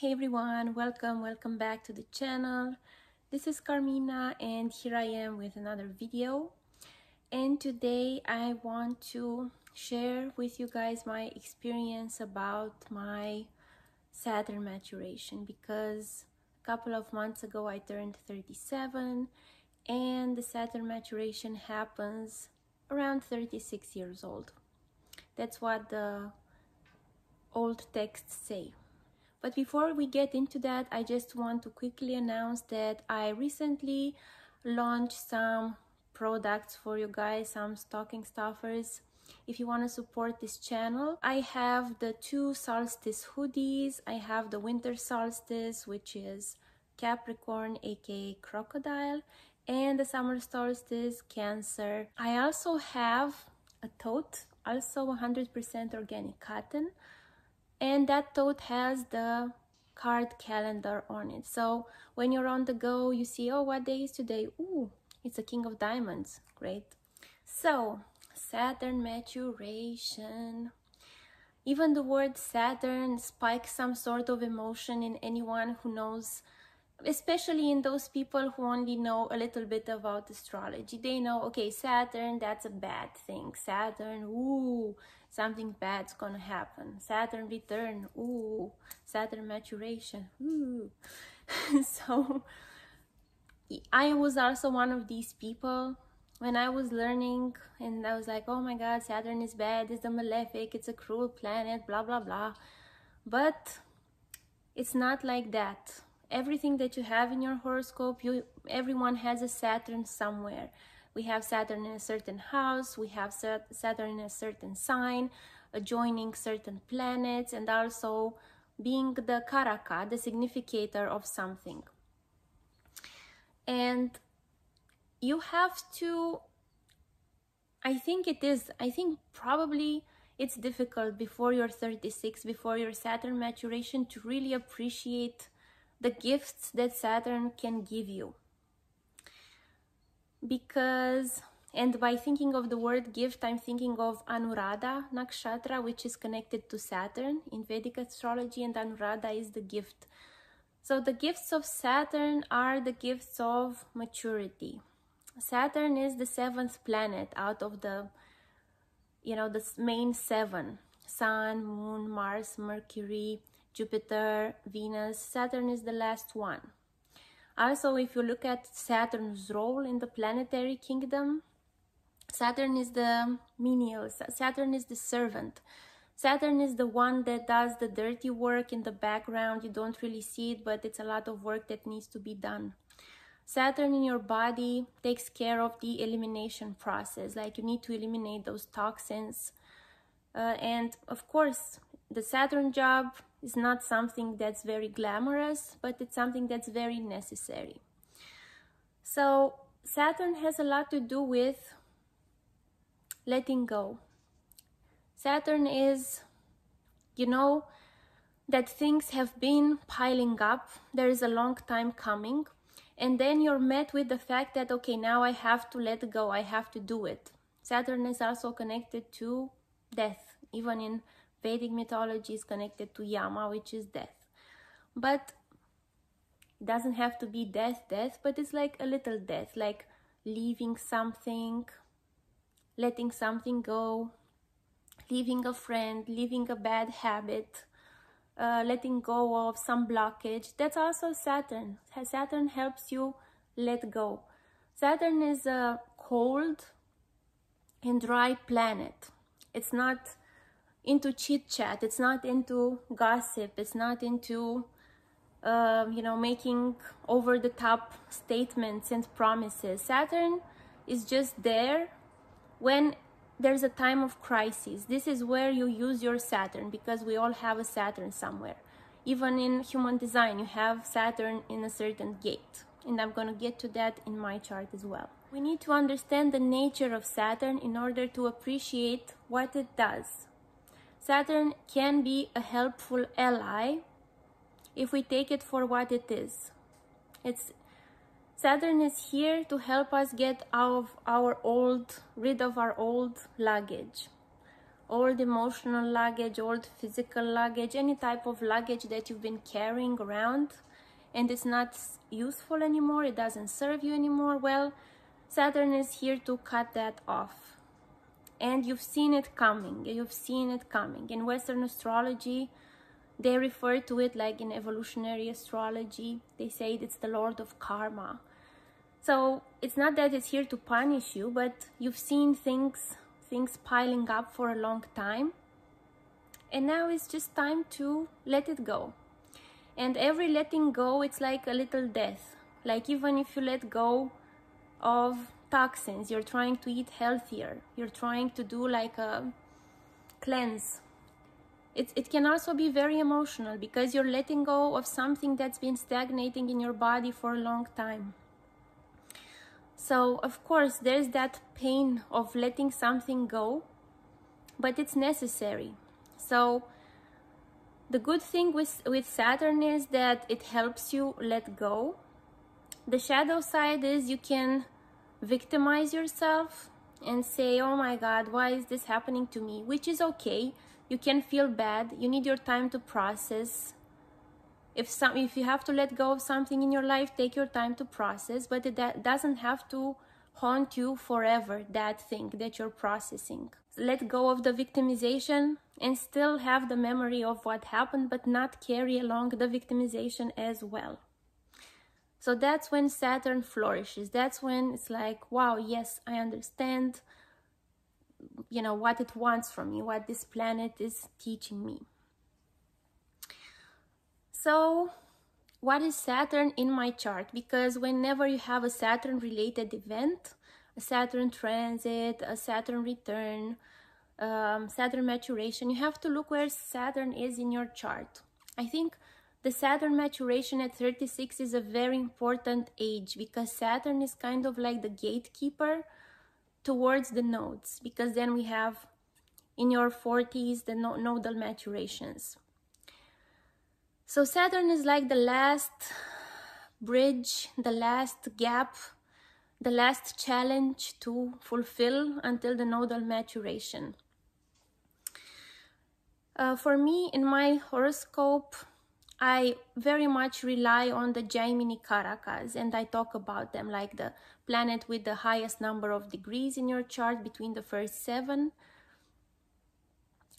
Hey everyone, welcome back to the channel. This is Carmina and here I am with another video. And today I want to share with you guys my experience about my Saturn maturation, because a couple of months ago I turned 37 and the Saturn maturation happens around 36 years old. That's what the old texts say. But before we get into that, I just want to quickly announce that I recently launched some products for you guys, some stocking stuffers. If you want to support this channel, I have the 2 solstice hoodies. I have the winter solstice, which is Capricorn, aka crocodile, and the summer solstice, Cancer. I also have a tote, also 100% organic cotton. And that tote has the card calendar on it. So when you're on the go, you see, oh, what day is today? Ooh, it's a King of Diamonds. Great. So, Saturn maturation. Even the word Saturn spikes some sort of emotion in anyone who knows, especially in those people who only know a little bit about astrology. They know, okay, Saturn, that's a bad thing. Saturn, ooh, something bad's gonna happen. Saturn return, ooh. Saturn maturation, ooh. So I was also one of these people when I was learning, and I was like, oh my god, Saturn is bad, it's a malefic, it's a cruel planet, blah blah blah. But it's not like that. Everything that you have in your horoscope, everyone has a Saturn somewhere. We have Saturn in a certain house, we have Saturn in a certain sign, adjoining certain planets, and also being the karaka, the significator of something. And you have to, I think probably it's difficult before you're 36, before your Saturn maturation, to really appreciate the gifts that Saturn can give you. Because, and by thinking of the word gift, I'm thinking of Anuradha Nakshatra, which is connected to Saturn in Vedic astrology, and Anuradha is the gift. So the gifts of Saturn are the gifts of maturity. Saturn is the 7th planet out of the, the main 7. Sun, Moon, Mars, Mercury, Jupiter, Venus. Saturn is the last one. Also, if you look at Saturn's role in the planetary kingdom, Saturn is the menial, Saturn is the servant. Saturn is the one that does the dirty work in the background. You don't really see it, but it's a lot of work that needs to be done. Saturn in your body takes care of the elimination process, like you need to eliminate those toxins. And of course, the Saturn job is not something that's very glamorous, but it's something that's very necessary. So Saturn has a lot to do with letting go. Saturn is, that things have been piling up. There is a long time coming. And then you're met with the fact that, okay, now I have to let go. I have to do it. Saturn is also connected to death. Even in Vedic mythology is connected to Yama, which is death. But it doesn't have to be death, but it's like a little death, like leaving something, letting something go, leaving a friend, leaving a bad habit, letting go of some blockage. That's also Saturn. Saturn helps you let go. Saturn is a cold and dry planet. It's not into chit-chat, it's not into gossip, it's not into making over-the-top statements and promises. Saturn is just there when there's a time of crisis. This is where you use your Saturn, because we all have a Saturn somewhere. Even in human design, you have Saturn in a certain gate, and I'm going to get to that in my chart as well. We need to understand the nature of Saturn in order to appreciate what it does. Saturn can be a helpful ally if we take it for what it is. Saturn is here to help us get rid of our old luggage, old emotional luggage, old physical luggage, any type of luggage that you've been carrying around and it's not useful anymore, it doesn't serve you anymore. Well, Saturn is here to cut that off. And you've seen it coming. You've seen it coming. In Western astrology, they refer to it like in evolutionary astrology. They say it's the Lord of Karma. So it's not that it's here to punish you, but you've seen things piling up for a long time. And now it's just time to let it go. And every letting go, it's like a little death. Like even if you let go of toxins, you're trying to eat healthier, you're trying to do like a cleanse. It can also be very emotional because you're letting go of something that's been stagnating in your body for a long time. So of course there's that pain of letting something go, but it's necessary. So the good thing with Saturn is that it helps you let go. The shadow side is you can victimize yourself and say, oh my God, why is this happening to me? Which is okay. You can feel bad. You need your time to process. If you have to let go of something in your life, take your time to process, but that doesn't have to haunt you forever, that thing that you're processing. Let go of the victimization and still have the memory of what happened, but not carry along the victimization as well. So that's when Saturn flourishes. That's when it's like, wow, yes, I understand, you know, what it wants from me, what this planet is teaching me. So what is Saturn in my chart? Because whenever you have a Saturn related event, a Saturn transit, a Saturn return, Saturn maturation, you have to look where Saturn is in your chart. I think the Saturn maturation at 36 is a very important age because Saturn is kind of like the gatekeeper towards the nodes, because then we have in your 40s the nodal maturations. So Saturn is like the last bridge, the last gap, the last challenge to fulfill until the nodal maturation. For me, in my horoscope, I very much rely on the Gemini Karakas, and I talk about them like the planet with the highest number of degrees in your chart between the first 7.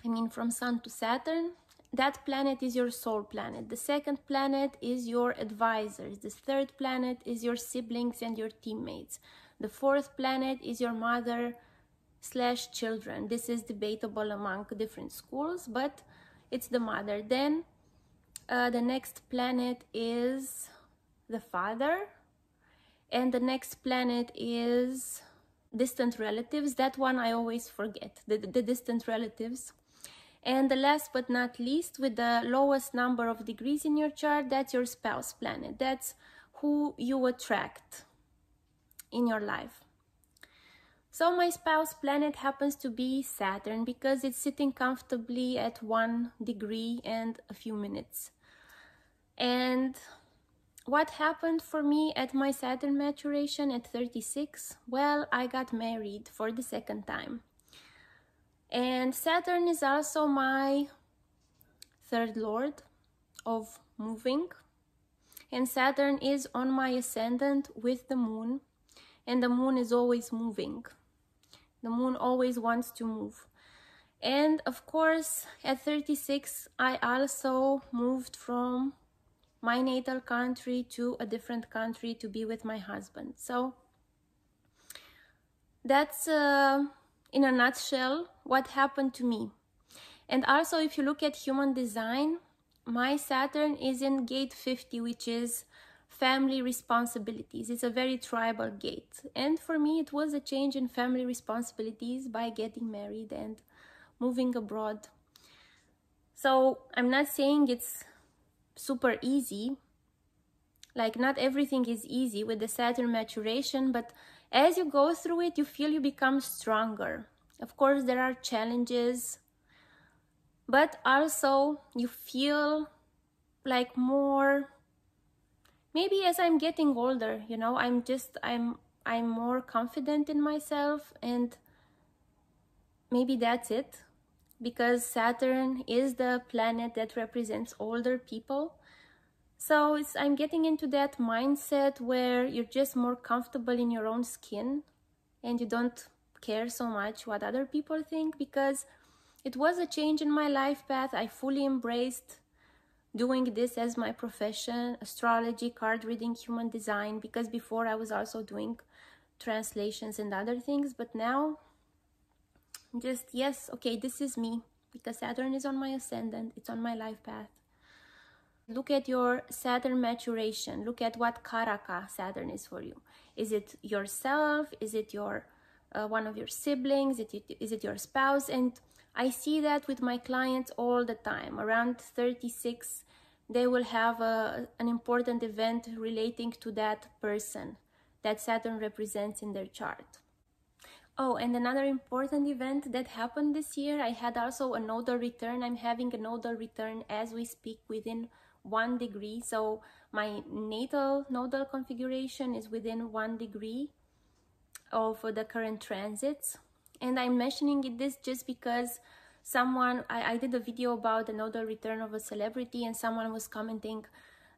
I mean, from Sun to Saturn. That planet is your soul planet. The second planet is your advisors. The third planet is your siblings and your teammates. The fourth planet is your mother/children. This is debatable among different schools, but it's the mother. Then the next planet is the father, and the next planet is distant relatives. That one I always forget, the distant relatives. And the last but not least, with the lowest number of degrees in your chart, that's your spouse planet. That's who you attract in your life. So my spouse planet happens to be Saturn because it's sitting comfortably at 1 degree and a few minutes. And what happened for me at my Saturn maturation at 36? Well, I got married for the second time. And Saturn is also my third lord of moving. And Saturn is on my ascendant with the moon. And the moon is always moving. The moon always wants to move. And of course, at 36, I also moved from my natal country to a different country to be with my husband. So that's in a nutshell what happened to me. And also, if you look at human design, my Saturn is in gate 50, which is family responsibilities. It's a very tribal gate. And for me, it was a change in family responsibilities by getting married and moving abroad. So I'm not saying it's super easy. Like, not everything is easy with the Saturn maturation, but as you go through it, you feel you become stronger. Of course, there are challenges, but also you feel like more, maybe as I'm getting older, you know, I'm more confident in myself, and maybe that's it. because Saturn is the planet that represents older people. So I'm getting into that mindset where you're just more comfortable in your own skin and you don't care so much what other people think, because it was a change in my life path. I fully embraced doing this as my profession, astrology, card reading, human design, because before I was also doing translations and other things, but now just, yes, okay, this is me, because Saturn is on my ascendant, it's on my life path. Look at your Saturn maturation. Look at what karaka Saturn is for you. Is it yourself? Is it your one of your siblings? Is it your spouse? And I see that with my clients all the time. Around 36, they will have an important event relating to that person that Saturn represents in their chart. Oh, and another important event that happened this year, I had also a nodal return. I'm having a nodal return as we speak within 1 degree. So my natal nodal configuration is within 1 degree of the current transits. And I'm mentioning this just because I did a video about the nodal return of a celebrity, and someone was commenting,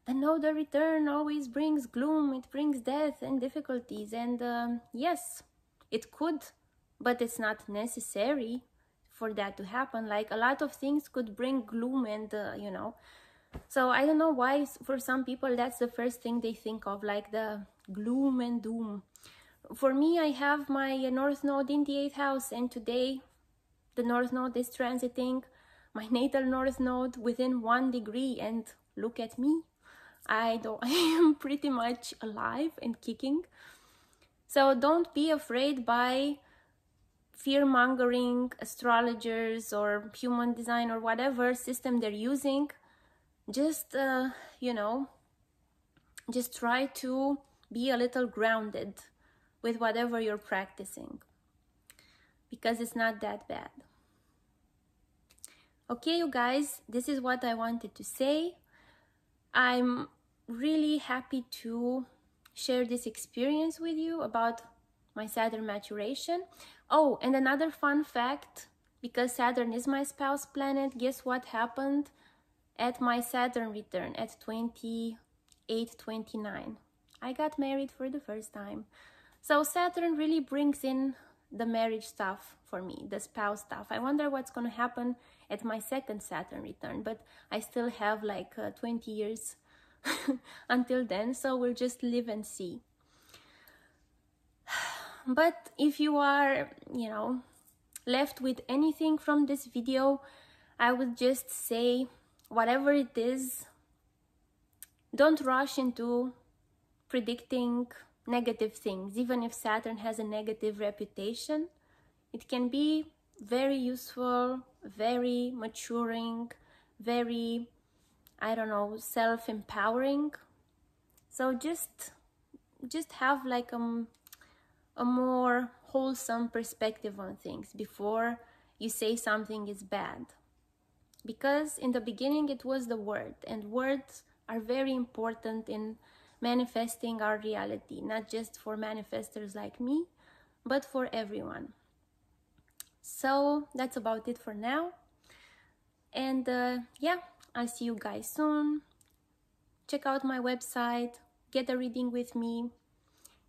the nodal return always brings gloom, it brings death and difficulties. And yes, it could, but it's not necessary for that to happen. Like, a lot of things could bring gloom and, you know. So I don't know why for some people that's the first thing they think of, like the gloom and doom. For me, I have my North Node in the 8th house, and today the North Node is transiting my natal North Node within 1 degree, and look at me. I am pretty much alive and kicking. So don't be afraid by fear-mongering astrologers or human design or whatever system they're using. Just, you know, just try to be a little grounded with whatever you're practicing, because it's not that bad. Okay, you guys, this is what I wanted to say. I'm really happy to share this experience with you about my Saturn maturation. Oh, and another fun fact, because Saturn is my spouse planet, guess what happened at my Saturn return at 28, 29? I got married for the first time. So Saturn really brings in the marriage stuff for me, the spouse stuff. I wonder what's going to happen at my second Saturn return, but I still have like 20 years until then, so we'll just live and see. But if you are, you know, left with anything from this video, I would just say, whatever it is, don't rush into predicting negative things. Even if Saturn has a negative reputation, it can be very useful, very maturing, very, I don't know, self-empowering. So just have like a more wholesome perspective on things before you say something is bad. Because in the beginning it was the word, and words are very important in manifesting our reality, not just for manifestors like me, but for everyone. So that's about it for now. And yeah, I'll see you guys soon. Check out my website, get a reading with me.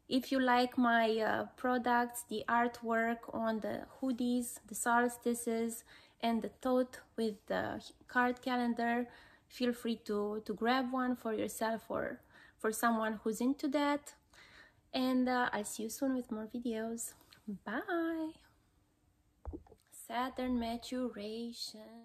If you like my products, the artwork on the hoodies, the solstices, and the tote with the card calendar, feel free to grab one for yourself or for someone who's into that. And I'll see you soon with more videos. Bye! Saturn maturation.